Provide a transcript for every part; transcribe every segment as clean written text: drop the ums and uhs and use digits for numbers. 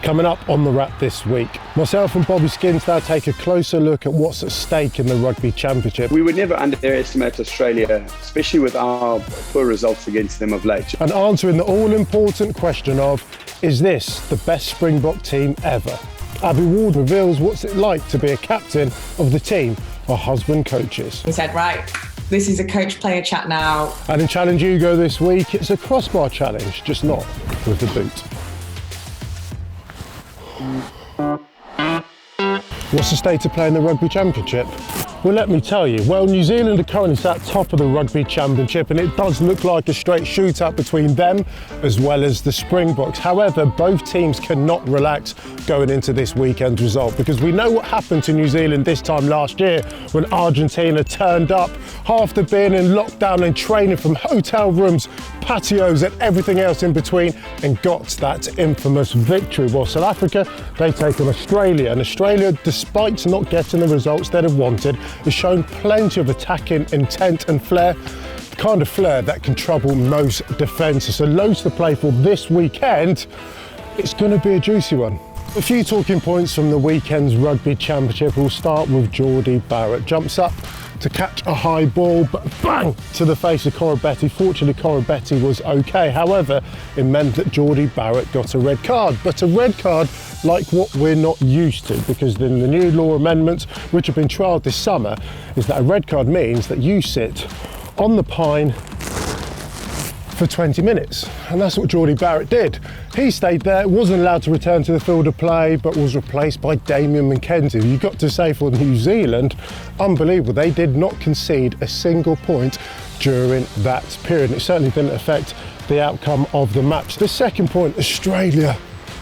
Coming up on The Wrap this week, myself and Bobby Skinstad take a closer look at what's at stake in the Rugby Championship. We would never underestimate Australia, especially with our poor results against them of late. And answering the all-important question of, is this the best Springbok team ever? Abby Ward reveals what's it like to be a captain of the team our husband coaches. We said, right, this is a coach-player chat now. And in Challenge Ugo this week, it's a crossbar challenge, just not with the boot. What's the state of play in the Rugby Championship? Well, let me tell you. Well, New Zealand are currently sat top of the Rugby Championship, and it does look like a straight shootout between them as well as the Springboks. However, both teams cannot relax going into this weekend's result, because we know what happened to New Zealand this time last year when Argentina turned up after being in lockdown and training from hotel rooms, patios and everything else in between, and got that infamous victory. While South Africa, they take on Australia, and Australia, despite not getting the results they'd have wanted, has shown plenty of attacking intent and flair, the kind of flair that can trouble most defences. So loads to play for this weekend. It's going to be a juicy one. A few talking points from the weekend's Rugby Championship. We'll start with Jordie Barrett. Jumps up to catch a high ball, but bang to the face of Koroibete. Fortunately, Koroibete was okay. However, it meant that Jordie Barrett got a red card, but a red card like what we're not used to, because in the new law amendments, which have been trialled this summer, is that a red card means that you sit on the pine for 20 minutes. And that's what Jordie Barrett did. He stayed there, wasn't allowed to return to the field of play, but was replaced by Damien McKenzie. You've got to say, for New Zealand, unbelievable. They did not concede a single point during that period. And it certainly didn't affect the outcome of the match. The second point, Australia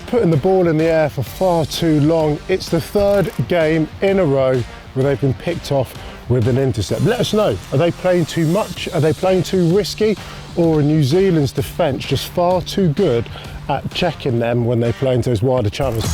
putting the ball in the air for far too long. It's the third game in a row where they've been picked off with an intercept. Let us know, are they playing too much? Are they playing too risky? Or are New Zealand's defence just far too good at checking them when they play into those wider channels?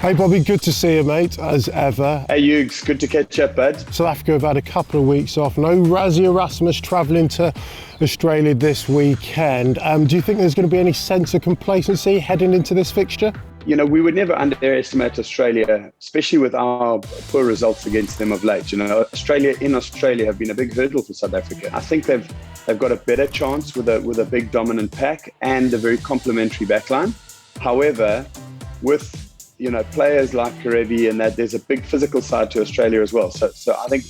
Hey Bobby, good to see you, mate, as ever. Hey Ugs, good to catch up, bud. South Africa have had a couple of weeks off. No Rassie Erasmus travelling to Australia this weekend. Do you think there's going to be any sense of complacency heading into this fixture? You know, we would never underestimate Australia, especially with our poor results against them of late. You know, Australia have been a big hurdle for South Africa. I think they've got a better chance with a big dominant pack and a very complementary backline. However, with players like Karevi and that, there's a big physical side to Australia as well. So I think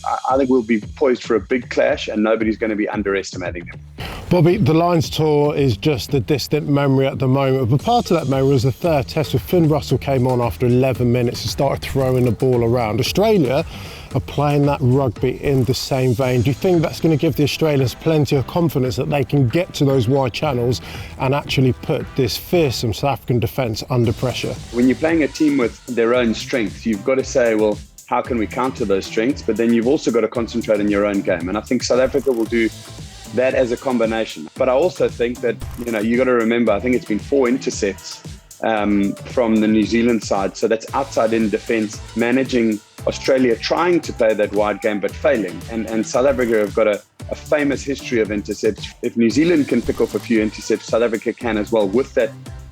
we'll be poised for a big clash, and nobody's going to be underestimating them. Bobby, the Lions tour is just a distant memory at the moment, but part of that memory was the third test where Finn Russell came on after 11 minutes and started throwing the ball around. Australia are playing that rugby in the same vein. Do you think that's going to give the Australians plenty of confidence that they can get to those wide channels and actually put this fearsome South African defence under pressure? When you're playing a team with their own strengths, you've got to say, well, how can we counter those strengths? But then you've also got to concentrate on your own game. And I think South Africa will do that as a combination. But I also think that, you got to remember, I think it's been 4 intercepts from the New Zealand side. So that's outside in defence, managing Australia trying to play that wide game but failing. And South Africa have got a famous history of intercepts. If New Zealand can pick off a few intercepts, South Africa can as well, with that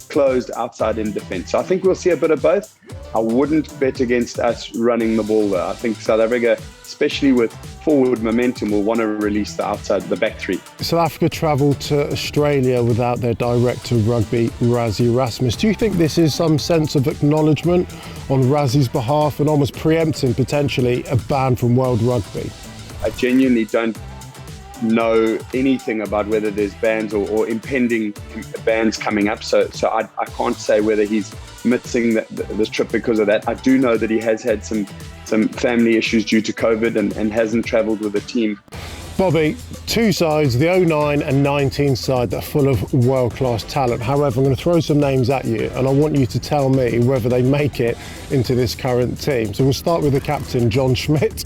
closed outside in defence. So I think we'll see a bit of both. I wouldn't bet against us running the ball though. I think South Africa, especially with forward momentum, will want to release the outside, the back three. South Africa travelled to Australia without their director of rugby, Rassie Erasmus. Do you think this is some sense of acknowledgement on Rassie's behalf and almost preempting potentially a ban from World Rugby? I genuinely don't know anything about whether there's bans or impending bans coming up. So I can't say whether he's missing this trip because of that. I do know that he has had some family issues due to COVID and hasn't travelled with the team. Bobby, two sides, the 09 and 19 side, that are full of world-class talent. However, I'm going to throw some names at you and I want you to tell me whether they make it into this current team. So we'll start with the captain, John Schmidt.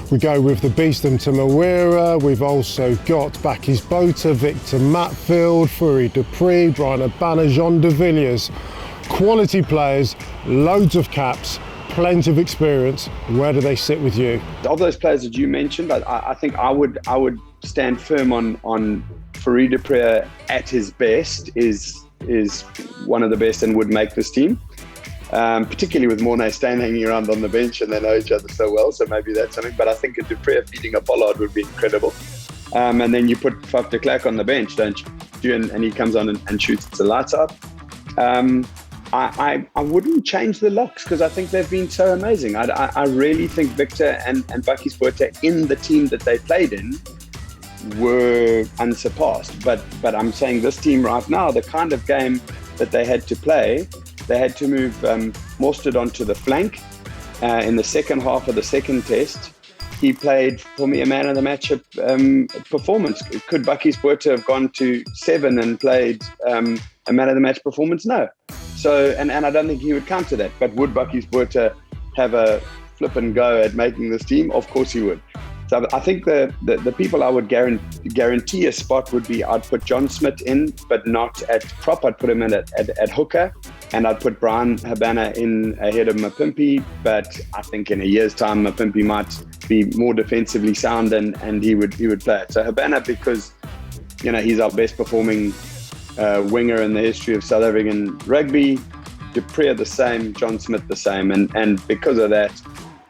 We go with the Beeston to Mawira. We've also got Bakkies Botha, Victor Matfield, Fourie Dupree, Draina Banner, Jean de Villiers. Quality players, loads of caps, plenty of experience. Where do they sit with you? Of those players that you mentioned, I think I would stand firm on Fourie du Preez at his best is one of the best and would make this team. Particularly with Mornay Steyn hanging around on the bench and they know each other so well, so maybe that's something. But I think a du Preez feeding a Pollard would be incredible. And then you put Faf de Klerk on the bench, don't you? And he comes on and shoots the lights up. I wouldn't change the locks because I think they've been so amazing. I really think Victor and Bakkies Botha in the team that they played in were unsurpassed. But I'm saying this team right now, the kind of game that they had to play, they had to move Mostert onto the flank in the second half of the second test. He played, for me, a man of the match performance. Could Bakkies Botha have gone to 7 and played a man of the match performance? No. So, and I don't think he would counter that. But would Bakkies Botha have a flip and go at making this team? Of course he would. So I think the people I would guarantee a spot would be, I'd put John Smith in, but not at prop. I'd put him in at hooker, and I'd put Brian Habana in ahead of Mapimpi. But I think in a year's time, Mapimpi might be more defensively sound, and he would play it. So Habana, because he's our best performing winger in the history of South African rugby. Du Preez the same, John Smith the same, and because of that,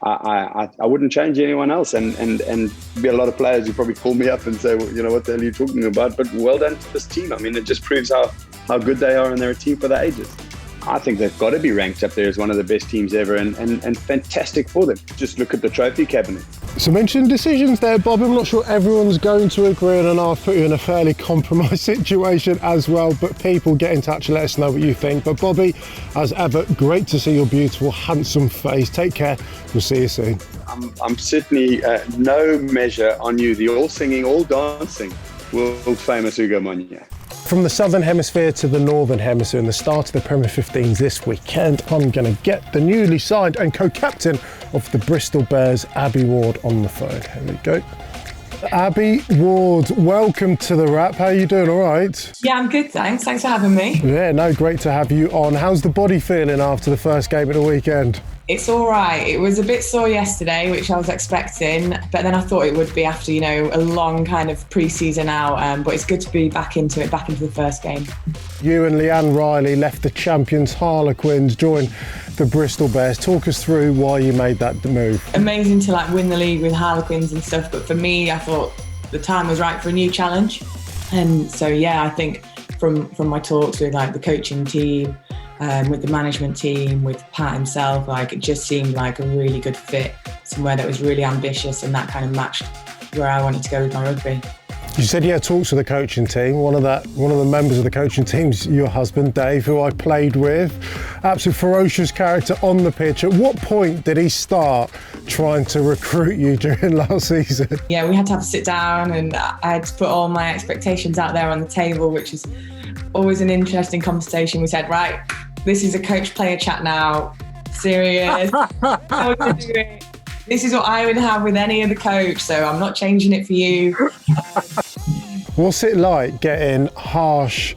I wouldn't change anyone else, and be a lot of players who probably call me up and say, well, what the hell are you talking about? But well done to this team. I mean, it just proves how good they are, and they're a team for the ages. I think they've got to be ranked up there as one of the best teams ever, and fantastic for them. Just look at the trophy cabinet. Some interesting decisions there, Bob. I'm not sure everyone's going to agree, and I've put you in a fairly compromised situation as well, but people get in touch and let us know what you think. But Bobby, as ever, great to see your beautiful, handsome face. Take care. We'll see you soon. I'm certainly no measure on you, the all singing, all dancing, world famous Ugo Monye. From the Southern Hemisphere to the Northern Hemisphere and the start of the Premier 15s this weekend, I'm going to get the newly signed and co-captain of the Bristol Bears, Abby Ward, on the phone. Here we go. Abby Ward, welcome to the Wrap. How are you doing? All right? Yeah, I'm good, thanks. Thanks for having me. Yeah, no, great to have you on. How's the body feeling after the first game of the weekend? It's all right. It was a bit sore yesterday, which I was expecting, but then I thought it would be after, a long kind of pre-season out. But it's good to be back into the first game. You and Leanne Riley left the champions Harlequins, joined the Bristol Bears. Talk us through why you made that move. Amazing to win the league with Harlequins and stuff, but for me, I thought the time was right for a new challenge. And so, yeah, I think from my talks with the coaching team, with the management team, with Pat himself, it just seemed like a really good fit, somewhere that was really ambitious and that kind of matched where I wanted to go with my rugby. You said you had talks with the coaching team. One of the members of the coaching team's your husband, Dave, who I played with. Absolute ferocious character on the pitch. At what point did he start trying to recruit you during last season? Yeah, we had to have a sit down, and I had to put all my expectations out there on the table, which is always an interesting conversation. We said, right, this is a coach-player chat now. Serious. How would you do it? This is what I would have with any other coach, so I'm not changing it for you. What's it like getting harsh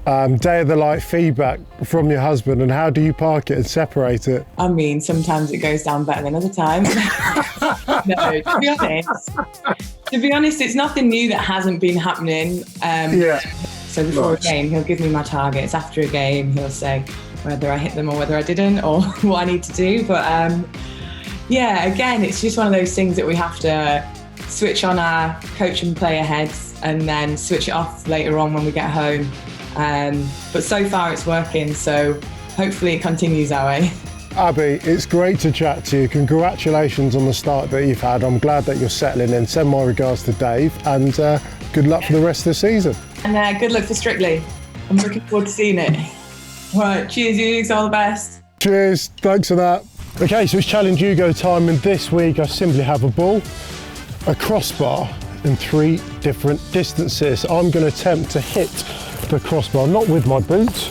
day of the light feedback from your husband, and how do you park it and separate it? I mean, sometimes it goes down better than other times. No, to be honest, it's nothing new that hasn't been happening. So before a game, he'll give me my targets. After a game, he'll say whether I hit them or whether I didn't, or what I need to do. But yeah, again, it's just one of those things that we have to switch on our coach and player heads and then switch it off later on when we get home. But so far it's working, so hopefully it continues that way. Abby, it's great to chat to you. Congratulations on the start that you've had. I'm glad that you're settling in. Send my regards to Dave, and good luck for the rest of the season. And good luck for Strictly. I'm looking forward to seeing it. Right, cheers, Ugo, all the best. Cheers, thanks for that. Okay, so it's Challenge Ugo time, and this week I simply have a ball, a crossbar, and 3 different distances. I'm going to attempt to hit the crossbar, not with my boots,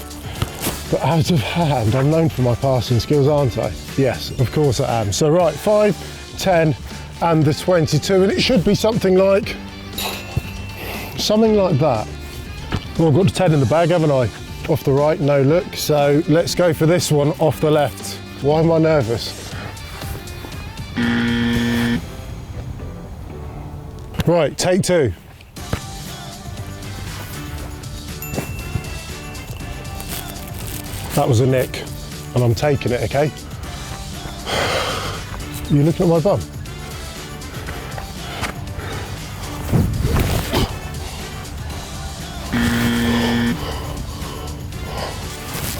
but out of hand. I'm known for my passing skills, aren't I? Yes, of course I am. So right, 5, 10, and the 22, and it should be something like that. Well, I've got the 10 in the bag, haven't I? Off the right, no look. So let's go for this one off the left. Why am I nervous? Right, take 2. That was a nick, and I'm taking it, okay? You looking at my bum?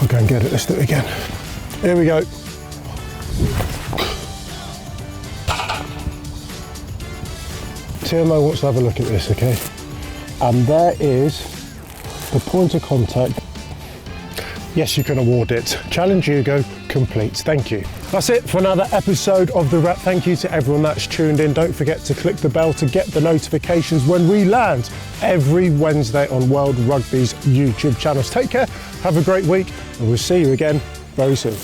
I'll go and get it, let's do it again. Here we go. TMO wants to have a look at this, okay? And there is the point of contact. Yes, you can award it. Challenge Ugo complete. Thank you. That's it for another episode of The Wrap. Thank you to everyone that's tuned in. Don't forget to click the bell to get the notifications when we land every Wednesday on World Rugby's YouTube channels. Take care, have a great week, and we'll see you again very soon.